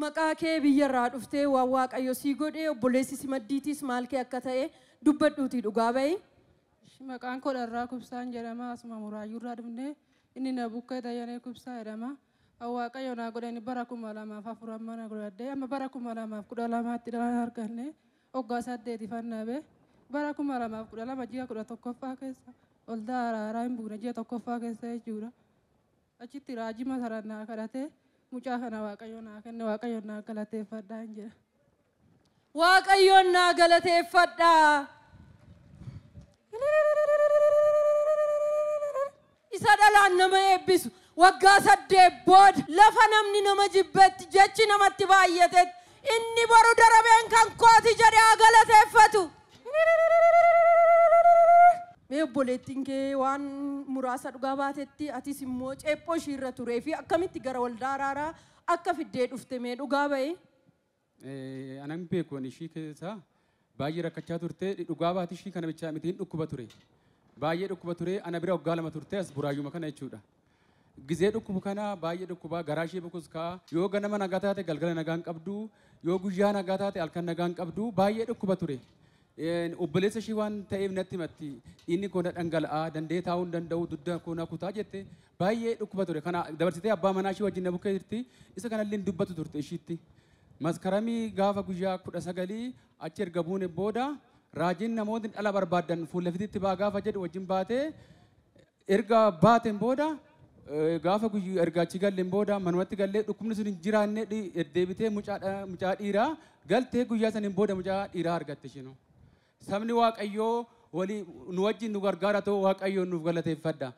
maqaa kee biyyarraa dhuftee waan waaqayyo sii godhee obboleessi si maddiitiis maal kee akka ta'e dubbadhuutii dhugaa ba'i. Maqaan koo Dharraa Kubsaan jedhama. Asuma Muraayyuurraa dhufnee inni na bukkee Dayyanee Kubsaa jedhama. Waaqayyo naa godhani bara 2004 mana godhadhee amma bara 2012tti dhala arganne waggaa 8 fannabe bara 2012 ji'a 11ffaa keessa ol daaraaraa hin buune ji'a 1ffaa keessa jechuudha. Achitti raajii masarannaa kadhatee mucaa kana waaqayyo naa kenne waaqayyo naa galateeffadhaa hin jedha. Waaqayyo naa galateeffadhaa. Isa dhalaan nama eebbisu waggaa 8 booda lafa namni nama jibbetti jechi namatti baay'atetti inni boru darabeen kan kooti jedhee galateeffatu. Mee obboleettiin kee waan muraasa dhugaa baatetti atis immoo ceephoo ishiirra turee fi akkamitti gara waldaa araaraa akka fiddee dhufte mee dhugaa ba'i? Anan beekuun ishii keessaa baay'ee rakkachaa turte dhugaa baati ishii kana bichaa mitiin dhukkuba ture. Baay'ee dhukkuba ture ana bira waggaa 2 turte as buraayyuma kana jechuudha. Gizee dhukkubu kana baay'ee dhukkuba garaa ishee bokus kaa yoo ganama nagaa taate galgala nagaan qabdu yoo guyyaa nagaa taate halkan nagaan qabdu baay'ee dhukkuba ture. Obboleessa ishii waan ta'eef natti himatti inni koona dhangala'aa dandee taa'uu hin danda'u dudda koona kutaa jette baay'ee dhukkuba ture. Kana dabarsitee abbaa manaa ishii wajjin na bukkee jirti isa kanallee dubbatu turte ishiitti. Maskaramii gaafa guyyaa 19 achi erga buune booda raajiin namoonni dhala barbaadan fuula fititti baa gaafa jedhu wajjin baatee erga baateen booda gaafa guyyaa erga achi galleen booda manumatti gallee dhukkubni sun hin jiraanne deebitee mucaa dhiiraa galtee guyyaa saniin booda mucaa dhiiraa argatte ishinu. Sabni Waaqayyoo walii nu wajjin nu gargaara ta'u Waaqayyoon nuuf galateeffadha.